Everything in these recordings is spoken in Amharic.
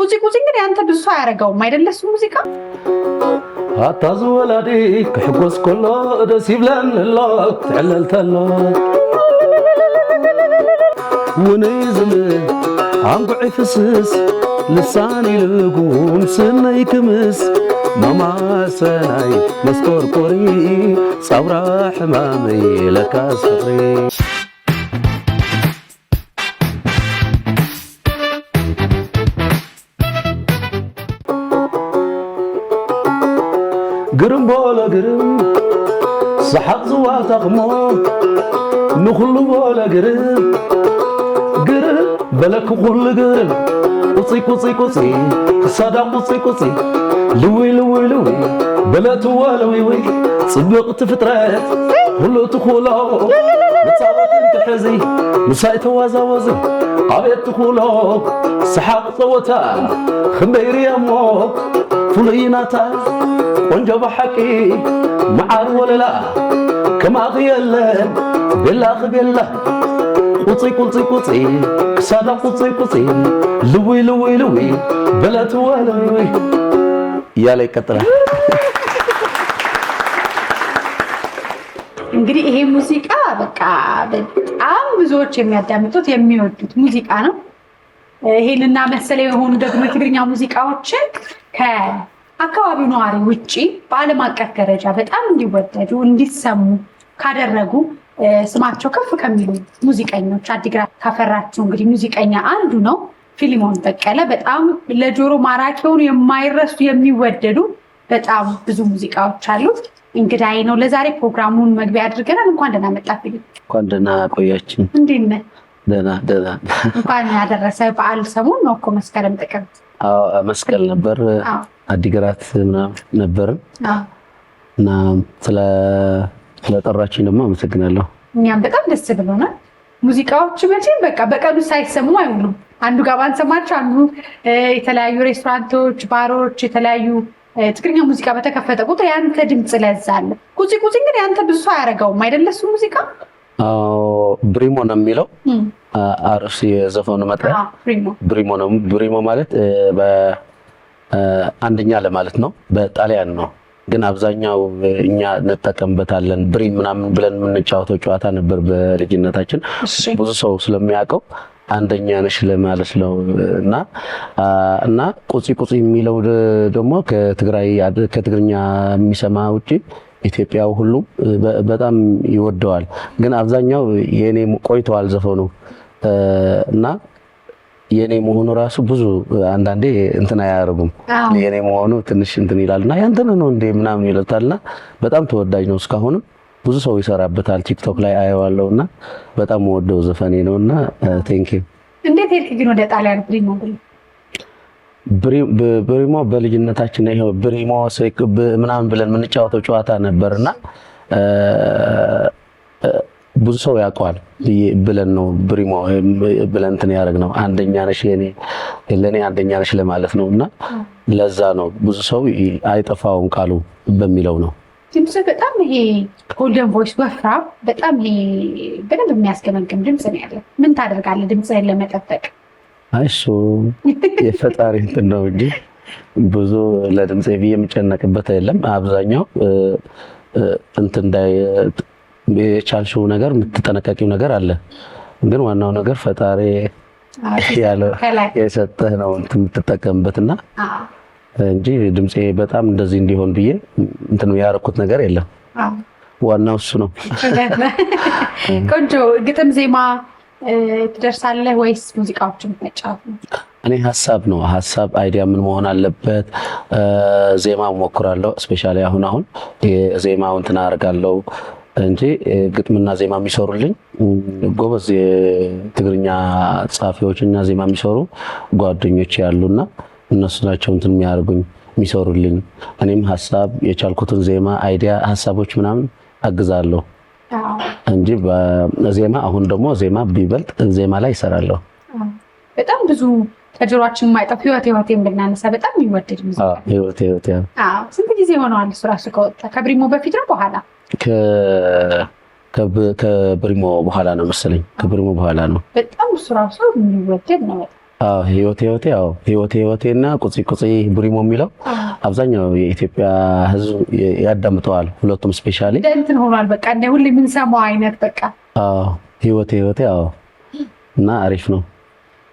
ቁጪ እንግዲህ አንተ ብዙ ሰው አያረጋውም አይደለ? እሱ ሙዚቃ አታዝ ወላዲ ክሕጎስ ኮሎ ደስ ይብለን ሎ ትዕለልተሎ ونزم عنقع فسس لساني لقوم سني كمس ماما سناي مسكور قري صبرا حمامي لك صبري قرم بولا قرم صحق زوات أغمو نخلو بولا قرم بلك كل قرب قصي صدا قصي لوي بلا توالوي صدقت فترات كله تخولو متصابت انت حزي مساي توازوزي قابيت تخولو سحاب صوتا خبير يمو فليناتا ونجو بحكي معار ولا لا كما غيالن بالله خبيله قصي كسادا قصي لوي بلا توالوي يا لي كتره እንግዲህ ይሄ ሙዚቃ በቃ በጣም ብዙዎች የሚያዳምጡት የሚወዱት ሙዚቃ ነው። ይሄንና መሰለ የሆኑ ደግሞ ትግርኛ ሙዚቃዎችን ከአካባቢው ነዋሪ ውጪ በዓለም አቀፍ ደረጃ በጣም እንዲወደዱ እንዲሰሙ ካደረጉ ስማቸው ከፍ ከሚሉ ሙዚቀኞች አዲግራት ካፈራቸው እንግዲህ ሙዚቀኛ አንዱ ነው ፊሊሞን በቀለ። በጣም ለጆሮ ማራኪውን የማይረሱ የሚወደዱ በጣም ብዙ ሙዚቃዎች አሉት። እንግዳይ ነው ለዛሬ ፕሮግራሙን መግቢያ አድርገናል። እንኳን ደህና መጣ ፊሊም። እንኳን ደህና ቆያችን። እንዴት ነህ? ደህና እንኳን ያደረሰ በዓል ሰሞን ነው እኮ መስከረም ጥቅምት። መስቀል ነበር አዲግራት ምናምን ነበር እና ስለጠራችኝ ደግሞ አመሰግናለሁ። እኛም በጣም ደስ ብሎናል። ሙዚቃዎች መቼም በቃ በቀኑ ሳይሰሙ አይውሉም። አንዱ ጋር ባንሰማቸው አንዱ የተለያዩ ሬስቶራንቶች፣ ባሮች፣ የተለያዩ ትግርኛ ሙዚቃ በተከፈተ ቁጥር ያንተ ድምጽ ለዛለ። ቁጪ እንግዲህ አንተ ብዙ ሰው አያረጋውም አይደለ? እሱ ሙዚቃ ብሪሞ ነው የሚለው አርሲ የዘፈኑ መጥሪያ ብሪሞ ነው። ብሪሞ ማለት በአንደኛ ለማለት ነው። በጣሊያን ነው ግን አብዛኛው እኛ እንጠቀምበታለን። ብሪም ምናምን ብለን የምንጫወተው ጨዋታ ነበር በልጅነታችን። ብዙ ሰው ስለሚያውቀው አንደኛ ነሽ ለማለት ነው እና ቁጪ የሚለው ደግሞ ከትግርኛ የሚሰማ ውጪ ኢትዮጵያው ሁሉ በጣም ይወደዋል። ግን አብዛኛው የኔ ቆይተዋል ዘፈኑ እና የኔ መሆኑ ራሱ ብዙ አንዳንዴ እንትን አያረጉም። የኔ መሆኑ ትንሽ እንትን ይላልና ያንተን ነው እንዴ ምናምን ይላልና በጣም ተወዳጅ ነው። እስካሁን ብዙ ሰው ይሰራበታል። ቲክቶክ ላይ አየዋለሁና በጣም ወደው ዘፈኔ ነውና ቴንክ ዩ። እንዴት ሄድክ ግን ወደ ጣሊያን ብሪሞ? በልጅነታችን ይሄው ብሪሞ ምናምን ብለን የምንጫወተው ጨዋታ ነበርና ብዙ ሰው ያውቀዋል ብለን ነው ብሪሞ ብለን እንትን ያደረግነው። አንደኛ ነሽ ለኔ አንደኛ ነሽ ለማለት ነውና ለዛ ነው ብዙ ሰው አይጠፋውም ቃሉ በሚለው ነው። ድምጽ በጣም ይሄ ጎልደን ቮይስ ወፍራ በጣም ይሄ በደንብ የሚያስገመግም ድምጽ ነው ያለው። ምን ታደርጋለህ ድምጽህን ለመጠበቅ? አይሶ የፈጣሪ እንትን ነው እንጂ ብዙ ለድምጽ የምጨነቅበት አይደለም። አብዛኛው እንትን የቻልሽው ነገር የምትጠነቀቂው ነገር አለ። ግን ዋናው ነገር ፈጣሪ ያለው የሰጠህ ነው የምትጠቀምበትና እንጂ ድምጼ በጣም እንደዚህ እንዲሆን ብዬ እንትን ያረኩት ነገር የለም። ዋናው እሱ ነው። ቆንጆ ግጥም ዜማ ትደርሳለህ ወይስ ሙዚቃዎችን መጫወት ነው? እኔ ሀሳብ አይዲያ ምን መሆን አለበት ዜማ ሞክራለሁ። ስፔሻሊ አሁን ዜማውን እንትን አደርጋለሁ እንጂ ግጥምና ዜማ የሚሰሩልኝ ጎበዝ የትግርኛ ጻፊዎችና ዜማ የሚሰሩ ጓደኞች ያሉና እነሱ ናቸው እንትን የሚያርጉኝ የሚሰሩልኝ። እኔም ሀሳብ የቻልኩትን ዜማ አይዲያ ሀሳቦች ምናምን አግዛለሁ እንጂ በዜማ አሁን ደግሞ ዜማ ቢበልጥ ዜማ ላይ ይሰራለሁ። በጣም ብዙ ተጀሯችን ማይጠፍ ህይወቴን ብናነሳ በጣም ይወደድ ሙዚቃ ህይወቴ። ስንት ጊዜ ሆነዋል እሱ ራሱ ከወጣ? ከብሪሞ በፊት ነው በኋላ? ከብሪሞ በኋላ ነው መሰለኝ። ከብሪሞ በኋላ ነው። በጣም እሱ ራሱ የሚወደድ ነው። ህይወቴና ቁጽ ቁጽ ብሪሞ የሚለው አብዛኛው የኢትዮጵያ ህዝብ ያዳምጠዋል። ሁለቱም ስፔሻሊ እንትን ሆኗል። በቃ እንደ ሁሌ የምንሰማው አይነት በቃ ህይወቴ እና አሪፍ ነው።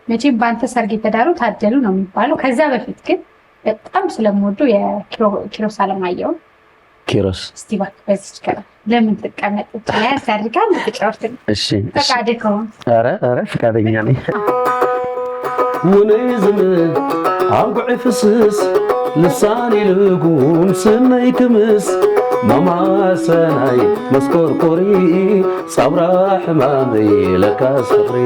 መቼም በአንተ ሰርግ የተዳሩ ታደሉ ነው የሚባለው። ከዛ በፊት ግን በጣም ስለምወደው የኪሮስ አለማየሁ እስቲ እባክህ በዚች ጋር ለምን ትቀመጥ ይችላል ሰርጋ እንድትጫወት። እሺ ፈቃድህ ከሆነ ኧረ ፈቃደኛ ነኝ። ወነይ ዘመን አንጉዕ ፍስስ ልሳኔ ልጉም ስነይ ክምስ ማማሰናይ መስኮርኮሪ ጸብራ ሕማመይ ለካስ ፍቅሪ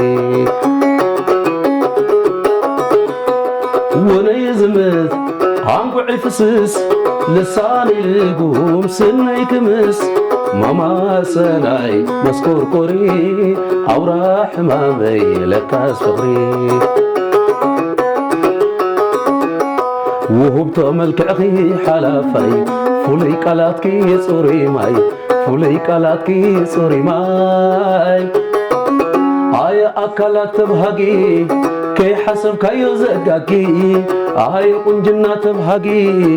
ወነይ ዘመን አንጉዕ ፍስስ ልሳኔ ልጉም ስነይ ክምስ ማማሰናይ መስኮርኮሪ አውራ ሕማመይ ለካስ ፍቅሪ وهبت ملكعخ حلافي فولي قالاتكي صوري ماي فولي قالاتكي صوري ماي هاي أكلات تبهاجي كي حسب كايو زقاقي هاي قنجنا تبهاجي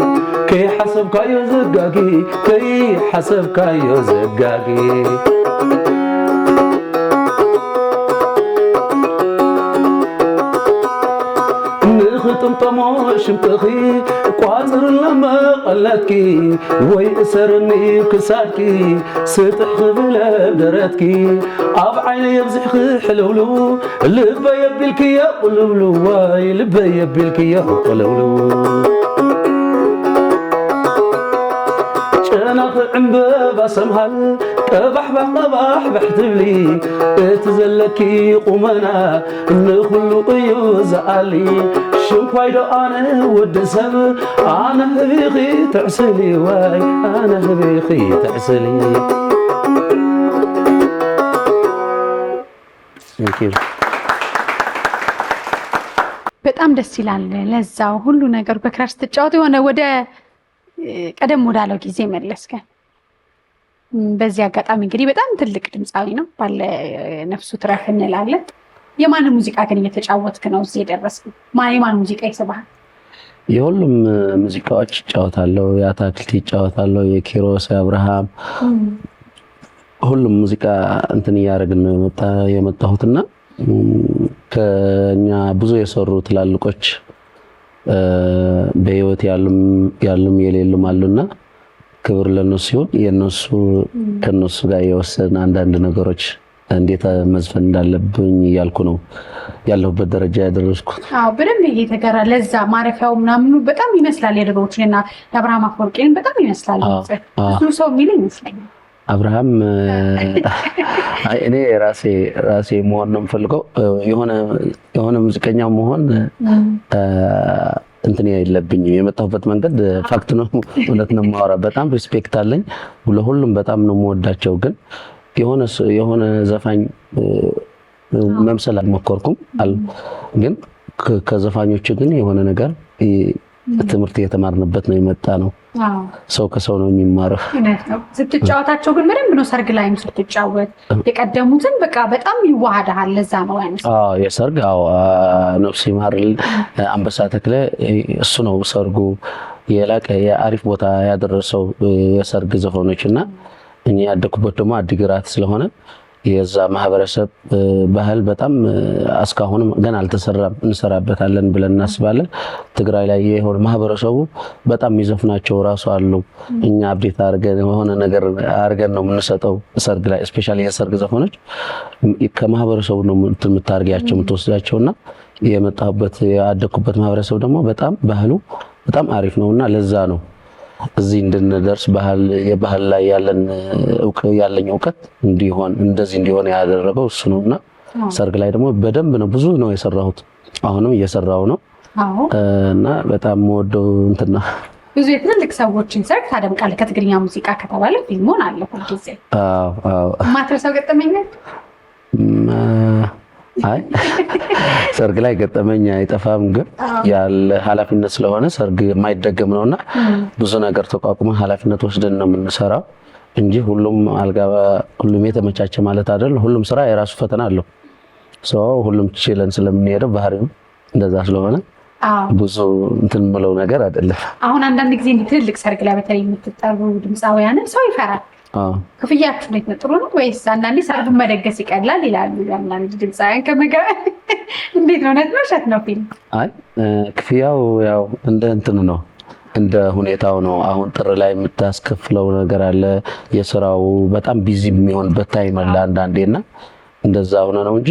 كي حسب كايو زقاقي كي حسب كايو زقاقي طمطموش متخي قاصر لما قلتكي وي اسرني كساتكي ستح بلا دراتكي اب عيني يبزح حلولو لبا يبلك يا قلولو واي لبا يبلك يا قلولو شناخ عنباب سمهل قبح بحتبلي اتزلكي قمنا نخلو يوزعلي شنفايدو أنا ودسب أنا هبيخي تعسلي واي أنا هبيخي تعسلي. በጣም ደስ ይላል። ለዛው ሁሉ ነገር በክራር ስትጫወት የሆነ ወደ ቀደም ወዳለው ጊዜ መለስከን። በዚህ አጋጣሚ እንግዲህ በጣም ትልቅ ድምፃዊ ነው፣ ባለ ነፍሱ ትረፍ እንላለን። የማን ሙዚቃ ግን እየተጫወትክ ነው እዚህ የደረስከው? የማን ሙዚቃ ይስብሃል? የሁሉም ሙዚቃዎች እጫወታለሁ። የአታክልት እጫወታለሁ፣ የኪሮስ፣ የአብርሃም ሁሉም ሙዚቃ እንትን እያደረግን ነው የመጣሁትና ከኛ ብዙ የሰሩ ትላልቆች በህይወት ያሉም የሌሉም አሉና ክብር ለነሱ ሲሆን የነሱ ከነሱ ጋር የወሰን አንዳንድ ነገሮች እንዴት መዝፈን እንዳለብኝ እያልኩ ነው ያለሁበት ደረጃ ያደረስኩት። በደንብ ይሄ ተገራ ለዛ ማረፊያው ምናምኑ በጣም ይመስላል። የድሮዎችና የአብርሃም አፈወርቂን በጣም ይመስላል። ብዙ ሰው የሚል ይመስለኛል። አብርሃም እኔ ራሴ መሆን ነው የምፈልገው። የሆነ ሙዚቀኛ መሆን እንትን የለብኝም። የመጣሁበት መንገድ ፋክት ነው፣ እውነት ነው የማወራ። በጣም ሪስፔክት አለኝ ለሁሉም፣ በጣም ነው የምወዳቸው። ግን የሆነ ዘፋኝ መምሰል አልሞከርኩም። ግን ከዘፋኞቹ ግን የሆነ ነገር ትምህርት እየተማርንበት ነው የመጣ ነው። ሰው ከሰው ነው የሚማረው። ስትጫወታቸው ግን በደንብ ነው። ሰርግ ላይም ስትጫወት የቀደሙትን በቃ በጣም ይዋሃዳል። ለዛ ነው ያንስ የሰርግ ነፍስ ይማርል አንበሳ ተክለ እሱ ነው ሰርጉ የላቀ የአሪፍ ቦታ ያደረሰው የሰርግ ዘፈኖችና እኛ ያደኩበት ደግሞ አዲግራት ስለሆነ የዛ ማህበረሰብ ባህል በጣም እስካሁንም ገና አልተሰራም። እንሰራበታለን ብለን እናስባለን። ትግራይ ላይ የሆነ ማህበረሰቡ በጣም የሚዘፍናቸው ራሱ አሉ። እኛ አብዴት አድርገን የሆነ ነገር አድርገን ነው የምንሰጠው ሰርግ ላይ። ስፔሻሊ የሰርግ ዘፈኖች ከማህበረሰቡ ነው የምታርጊያቸው የምትወስዳቸውና የመጣሁበት ያደኩበት ማህበረሰብ ደግሞ በጣም ባህሉ በጣም አሪፍ ነውና ለዛ ነው እዚህ እንድንደርስ የባህል ላይ ያለኝ እውቀት እንደዚህ እንዲሆን ያደረገው እሱ ነውና ሰርግ ላይ ደግሞ በደንብ ነው ብዙ ነው የሰራሁት። አሁንም እየሰራው ነው እና በጣም ወደው እንትና ብዙ የትልቅ ሰዎችን ሰርግ ታደምቃለህ። ከትግርኛ ሙዚቃ ከተባለ ፊልሙን አለ ሁልጊዜ። ማትረሳው ገጠመኝ አይ ሰርግ ላይ ገጠመኝ አይጠፋም። ግን ያለ ኃላፊነት ስለሆነ ሰርግ የማይደገም ነውና ብዙ ነገር ተቋቁመን ኃላፊነት ወስደን ነው የምንሰራው እንጂ ሁሉም የተመቻቸ ማለት አይደል። ሁሉም ስራ የራሱ ፈተና አለው። ሁሉም ችለን ስለምንሄደው ባህሪው እንደዛ ስለሆነ ብዙ እንትን ምለው ነገር አይደለም። አሁን አንዳንድ ጊዜ ትልልቅ ሰርግ ላይ በተለይ የምትጠሩ ድምፃውያንን ሰው ይፈራል። ክፍያችሁ እንዴት ነው? ጥሩ ነው ወይስ አንዳንዴ ሰርጉን መደገስ ይቀላል ይላሉ አንዳንድ ድምፃውያን እንዴት ነው? እውነት ነው ውሸት ነው? ፊልም አይ ክፍያው ያው እንደ እንትን ነው እንደ ሁኔታው ነው። አሁን ጥር ላይ የምታስከፍለው ነገር አለ። የስራው በጣም ቢዚ የሚሆንበት ታይም አለ አንዳንዴና እንደዛ ሆነ ነው እንጂ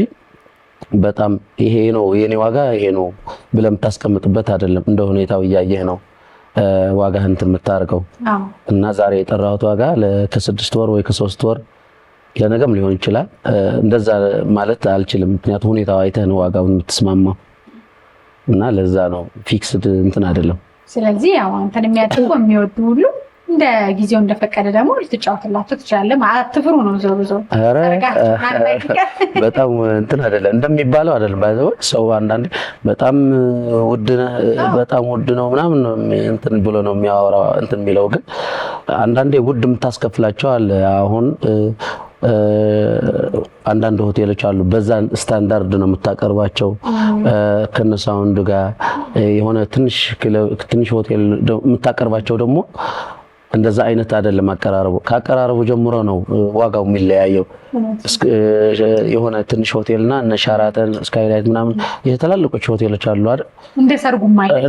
በጣም ይሄ ነው የኔ ዋጋ ይሄ ነው ብለህ የምታስቀምጥበት አይደለም። እንደ ሁኔታው እያየህ ነው ዋጋህን የምታርገው እና ዛሬ የጠራሁት ዋጋ ከ6 ወር ወይ ከ3 ወር ለነገም ሊሆን ይችላል። እንደዛ ማለት አልችልም። ምክንያቱም ሁኔታው አይተህ ነው ዋጋውን የምትስማማው እና ለዛ ነው ፊክስድ እንትን አይደለም። ስለዚህ ያው አንተን የሚያጥቁ የሚወዱ ሁሉ እንደ ጊዜው እንደፈቀደ ደግሞ ልትጫወትላቸው ትችላለህ። አትፍሩ ነው ዞሮ በጣም እንትን አይደለም እንደሚባለው አይደለም። ባይዘው ሰው አንዳንዴ በጣም ውድ ነው ምናምን እንትን ብሎ ነው የሚያወራው እንትን የሚለው ግን አንዳንዴ ውድ የምታስከፍላቸው አለ። አሁን አንዳንድ ሆቴሎች አሉ በዛ ስታንዳርድ ነው የምታቀርባቸው ከነሳውንድ ጋር የሆነ ትንሽ ሆቴል የምታቀርባቸው ደግሞ እንደዛ አይነት አይደለም አቀራረቡ። ከአቀራረቡ ጀምሮ ነው ዋጋው የሚለያየው። የሆነ ትንሽ ሆቴልና እነ ሻራተን ስካይላይት ምናምን የተላልቆች ሆቴሎች አሉ አይደል?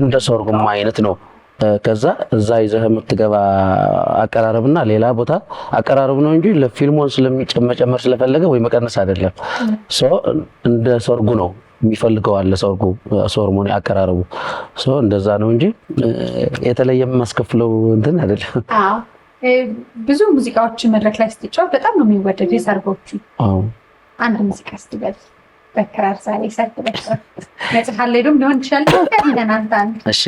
እንደ ሰርጉም አይነት ነው። ከዛ እዛ ይዘህ የምትገባ አቀራረብና ሌላ ቦታ አቀራረብ ነው እንጂ ለፊልሙን ስለሚጨመር ስለፈለገ ወይ መቀነስ አይደለም። እንደ ሰርጉ ነው የሚፈልገው አለ ሰርጉ ሰርሞኒ አቀራረቡ እንደዛ ነው እንጂ የተለየ ማስከፍለው እንትን አይደለም። ብዙ ሙዚቃዎች መድረክ ላይ ስትጫወት በጣም ነው የሚወደዱ የሰርጎቹ። አንድ ሙዚቃ ስትበል በክራር ዛሬ ሰርግ በክራር መጽሐፍ ላይ ሊሆን ይችላል። እሺ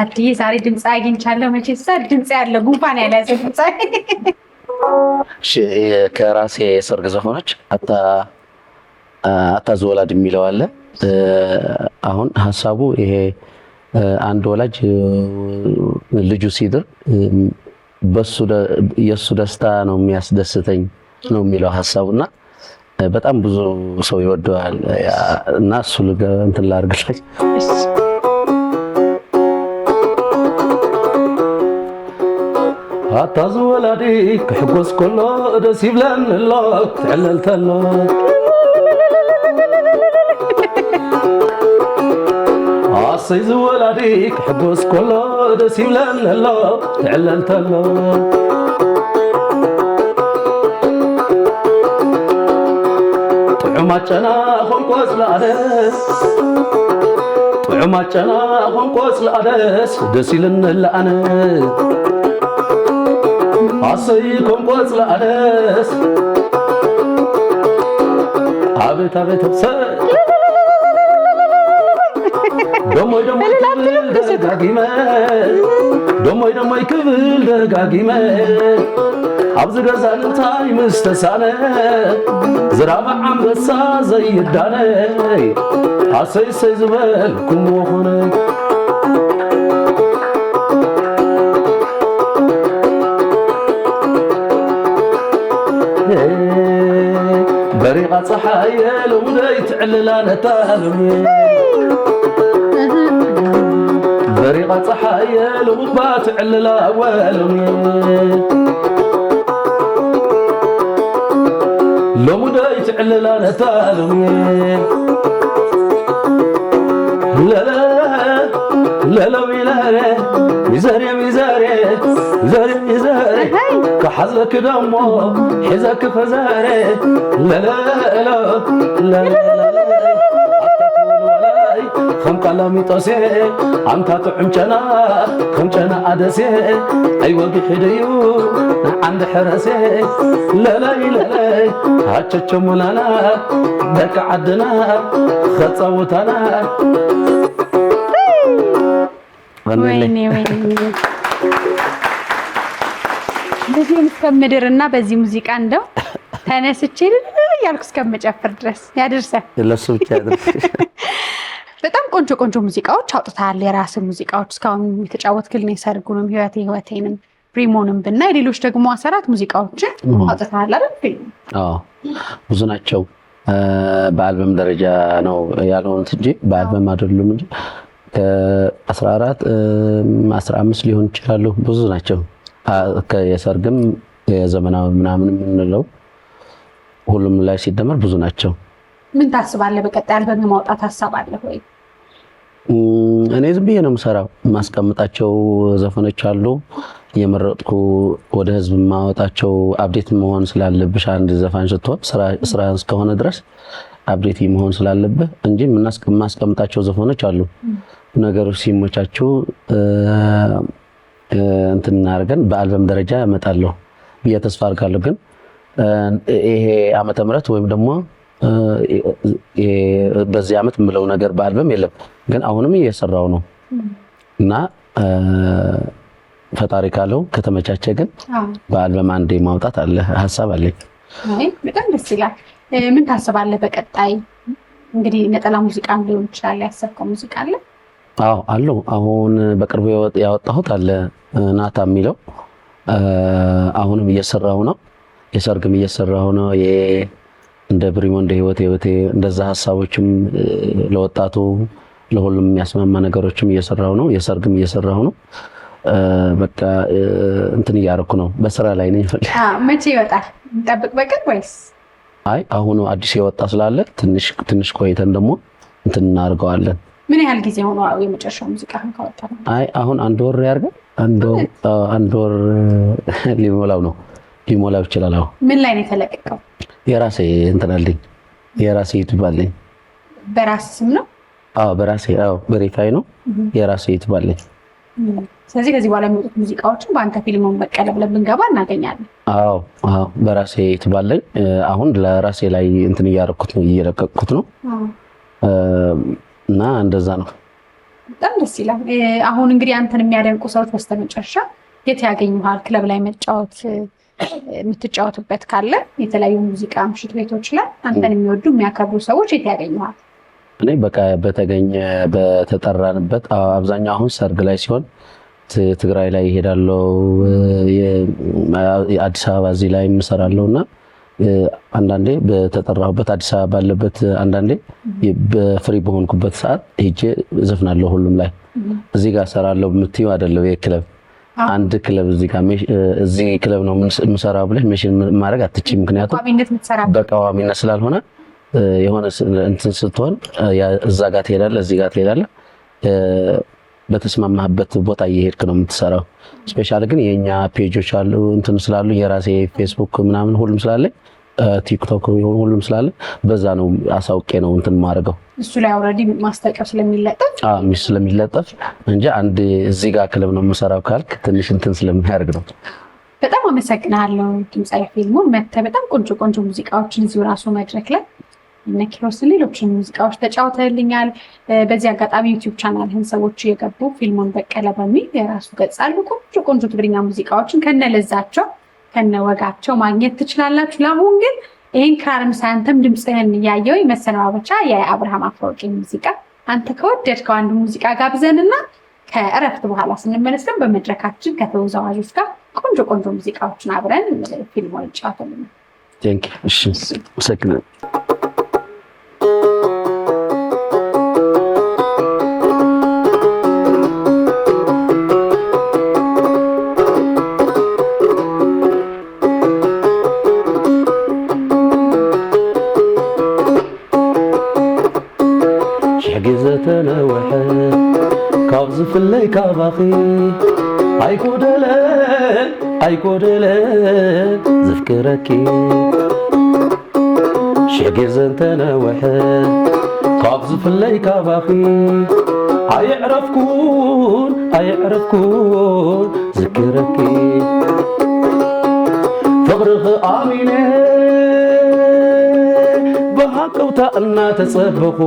አዲስ ዛሬ ድምጽ አግኝቻለሁ። መቼስ ድምጽ ያለ ጉንፋን ያለዘ ድምጽ ከራሴ ሰርግ ዘፈኖች አታዝወላድ የሚለው አለ። አሁን ሐሳቡ ይሄ አንድ ወላጅ ልጁ ሲድር የሱ ደስታ ነው የሚያስደስተኝ ነው የሚለው ሐሳቡና በጣም ብዙ ሰው ይወደዋል እና እሱ እንትን ላድርግላችሁ። አታዝወላዲ ክሕጎስ ከሎ ደስ ይብለን ኣሎ ትዕለል ተሎ አሰይ ዝወላዲ ክሕጎስ ከሎ ደስ ይብለን ኣሎ ትዕለል ተሎ ጥዑም አጨና ኾንቆ ዝለኣደስ ጥዑም አጨና ኾንቆ ዝለኣደስ ደስ ይብለን ኣለኣነ አሰይ ኮንቆጽ ለአደስ አቤት አቤት ደሞይ ክብል ደጋጊመ ደሞይ ክብል ደጋጊመ ኣብዚ ገዛ እንታይ ምስተሳነ ዝራባ አንበሳ ዘይዳነ አሰይ ሰይ ዝበል ኩምዎ ኾነ بريقة صحايا لومدي تعللا نتالمي بريقة صحايا لومدي تعللا أولمي لومدي تعللا نتالمي لا لا لا لا لا ميزاري ميزاري ميزاري ميزاري كحظك دمو حزك فزاري لا لا لا لا لا خم كلامي طسي عم تطعمنا خمجنا عدسي اي وقي حديو عند حرسي لا لا لا لا هاتشمولانا دك عدنا خصوتنا ويني እንደዚህ እስከምድርና በዚህ ሙዚቃ እንደው ተነስቼ ያልኩ እስከመጨፈር ድረስ ያደርሳል። ለሱ ብቻ ያደርስ። በጣም ቆንጆ ሙዚቃዎች አውጥታል። የራስ ሙዚቃዎች እስካሁን የተጫወትክልኝ ሰርጉንም ህይወቴንም ፕሪሞንም ብናይ ሌሎች ደግሞ 14 ሙዚቃዎችን አውጥታል አይደል? ብዙ ናቸው። በአልበም ደረጃ ነው ያልሆኑት እንጂ በአልበም አይደሉም እንጂ ከ14 15 ሊሆን ይችላሉ። ብዙ ናቸው። የሰርግም የዘመናዊ ምናምን የምንለው ሁሉም ላይ ሲደመር ብዙ ናቸው። ምን ታስባለህ? በቀጣይ አልበም ማውጣት ሀሳብ አለ ወይ? እኔ ዝም ብዬ ነው የምሰራው። ማስቀምጣቸው ዘፈኖች አሉ የመረጥኩ ወደ ህዝብ ማወጣቸው። አፕዴት መሆን ስላለብሽ አንድ ዘፋኝ ስትሆን ስራ እስከሆነ ድረስ አፕዴት መሆን ስላለብህ እንጂ ማስቀምጣቸው ዘፈኖች አሉ። ነገሮች ሲሞቻቸው እንትን አድርገን በአልበም ደረጃ እመጣለሁ ብዬ ተስፋ አድርጋለሁ። ግን ይሄ ዓመተ ምህረት ወይም ደግሞ በዚህ ዓመት የምለው ነገር በአልበም የለም። ግን አሁንም እየሰራው ነው እና ፈጣሪ ካለው ከተመቻቸ ግን በአልበም አንዴ ማውጣት አለ ሐሳብ አለኝ። በጣም ደስ ይላል። ምን ታስባለህ በቀጣይ? እንግዲህ ነጠላ ሙዚቃ ሊሆን ይችላል ያሰብከው ሙዚቃ አለ? አዎ አለው። አሁን በቅርቡ ያወጣሁት አለ ናታ የሚለው አሁንም እየሰራው ነው። የሰርግም እየሰራው ነው። እንደ ብሪሞ እንደ ህይወቴ እንደዛ ሐሳቦችም ለወጣቱ ለሁሉም የሚያስማማ ነገሮችም እየሰራው ነው። የሰርግም እየሰራው ነው። በቃ እንትን እያደረኩ ነው። በስራ ላይ ነኝ። መቼ ይወጣል? እንጠብቅ በቅርብ ወይስ? አይ አሁኑ አዲስ የወጣ ስላለ ትንሽ ቆይተን ደግሞ እንትን እናደርገዋለን። ምን ያህል ጊዜ ሆኖ የመጨረሻው ሙዚቃ ካወጣ? አይ አሁን አንድ ወር ያርጋል። አንድ ወር ሊሞላው ነው። ሊሞላው ይችላል። አሁን ምን ላይ ነው የተለቀቀው? የራሴ እንትን አለኝ። የራሴ ዩቲዩብ አለኝ። በራስ ስም ነው? አዎ በራሴ በሪፋይ ነው። የራሴ ዩቲዩብ አለኝ። ስለዚህ ከዚህ በኋላ የሚወጡት ሙዚቃዎችን በአንተ ፊልሙን በቀለ ብለን ብንገባ እናገኛለን። አዎ በራሴ ዩቲዩብ አለኝ። አሁን ለራሴ ላይ እንትን እያደረኩት ነው፣ እየለቀቅኩት ነው እና እንደዛ ነው። በጣም ደስ ይላል። አሁን እንግዲህ አንተን የሚያደንቁ ሰዎች በስተመጨረሻ የት ያገኙሃል? ክለብ ላይ መጫወት የምትጫወትበት ካለ የተለያዩ ሙዚቃ ምሽት ቤቶች ላይ አንተን የሚወዱ የሚያከብሩ ሰዎች የት ያገኙሃል? እኔ በቃ በተጠራንበት አብዛኛው አሁን ሰርግ ላይ ሲሆን ትግራይ ላይ ይሄዳለው፣ አዲስ አበባ እዚህ ላይ እሰራለሁ እና አንዳንዴ በተጠራሁበት አዲስ አበባ ባለበት አንዳንዴ በፍሪ በሆንኩበት ሰዓት ሄጄ ዘፍናለሁ። ሁሉም ላይ እዚህ ጋር እሰራለሁ የምትይው አይደለም። የክለብ አንድ ክለብ እዚህ ክለብ ነው የምሰራው ብለሽ ሜሽን ማድረግ አትችይም። ምክንያቱም በቋሚነት ስላልሆነ የሆነ እንትን ስትሆን እዛ ጋር ትሄዳለህ፣ እዚህ ጋር ትሄዳለህ። በተስማማህበት ቦታ እየሄድክ ነው የምትሰራው። ስፔሻሊ ግን የኛ ፔጆች አሉ እንትን ስላሉ የራሴ ፌስቡክ ምናምን ሁሉም ስላለ ቲክቶክ ሁሉም ስላለ በዛ ነው አሳውቄ ነው እንትን ማድረገው። እሱ ላይ ኦልሬዲ ማስታወቂያው ስለሚለጠፍ እንጂ አንድ እዚህ ጋር ክለብ ነው የምሰራው ካልክ ትንሽ እንትን ስለሚያደርግ ነው። በጣም አመሰግናለሁ ድምጻዊ ፊልሙን መተህ በጣም ቆንጆ ሙዚቃዎችን እዚሁ ራሱ መድረክ ላይ እነ ኪሮስን ሌሎችን ሙዚቃዎች ተጫውተልኛል። በዚህ አጋጣሚ ዩቲዩብ ቻናልህን ሰዎች የገቡ ፊልሙን በቀለ በሚል የራሱ ገጽ አሉ። ቆንጆ ትግርኛ ሙዚቃዎችን ከነለዛቸው ከነወጋቸው ማግኘት ትችላላችሁ። ለአሁን ግን ይህን ክራርም ሳያንተም ድምፅህን እያየው መሰነባበቻ የአብርሃም አፈወርቂ ሙዚቃ አንተ ከወደድከው አንድ ሙዚቃ ጋብዘንና ከእረፍት በኋላ ስንመለስ ደግሞ በመድረካችን ከተወዛዋዦች ጋር ቆንጆ ሙዚቃዎችን አብረን ፊልሙን እንጫወታለን። ቴንክ ዩ። እሺ ሰክነ ፍለይ ካባኺ ኣይኮደለን ዝፍክረኪ ሽግር ዘንተነወሐ ካብ ዝፍለይ ካባኺ ኣይዕረፍኩን ዝክረኪ ፍቅርኺ ኣሚነ ብሃቀውታ እናተጸበኹ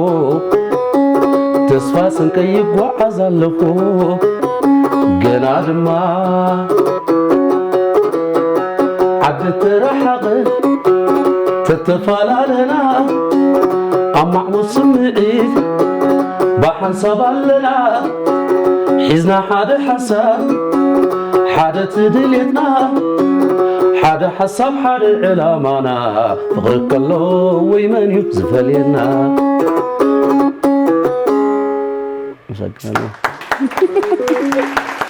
ተስፋ ስንቀይ ይጓዓዝ ኣለኹ ገና ድማ ዓደት ተረሓቐ ተተፈላለና ኣብ ማዕሙድ ስምዒት ብሓንሳብ ኣለና ሒዝና ሓደ ሓሳብ ሓደ ትድልየትና حدا حساب حدا علامانا فغرك الله ويمن يبزفلينا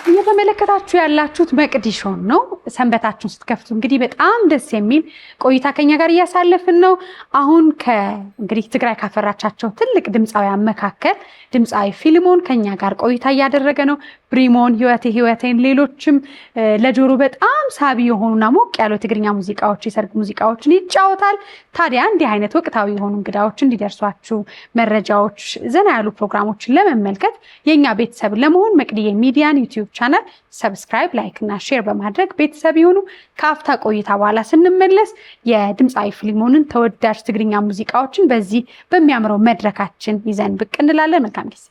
እየተመለከታችሁ ያላችሁት መቅዲሾን ነው። ሰንበታችሁን ስትከፍቱ እንግዲህ በጣም ደስ የሚል ቆይታ ከኛ ጋር እያሳለፍን ነው። አሁን እንግዲህ ትግራይ ካፈራቻቸው ትልቅ ድምፃውያን መካከል ድምፃዊ ፊልሞን ከኛ ጋር ቆይታ እያደረገ ነው። ብሪሞን፣ ህይወቴን፣ ሌሎችም ለጆሮ በጣም ሳቢ የሆኑና ሞቅ ያሉ ትግርኛ ሙዚቃዎች፣ የሰርግ ሙዚቃዎችን ይጫወታል። ታዲያ እንዲህ አይነት ወቅታዊ የሆኑ እንግዳዎች እንዲደርሷችሁ መረጃዎች፣ ዘና ያሉ ፕሮግራሞችን ለመመልከት የኛ ቤተሰብ ለመሆን መቅዲዬ ሚዲያን ዩቲዩብ ቻናል ሰብስክራይብ፣ ላይክ እና ሼር በማድረግ ቤተሰብ ይሁኑ። ከአፍታ ቆይታ በኋላ ስንመለስ የድምፃዊ ፊልሞንን ተወዳጅ ትግርኛ ሙዚቃዎችን በዚህ በሚያምረው መድረካችን ይዘን ብቅ እንላለን። መልካም ጊዜ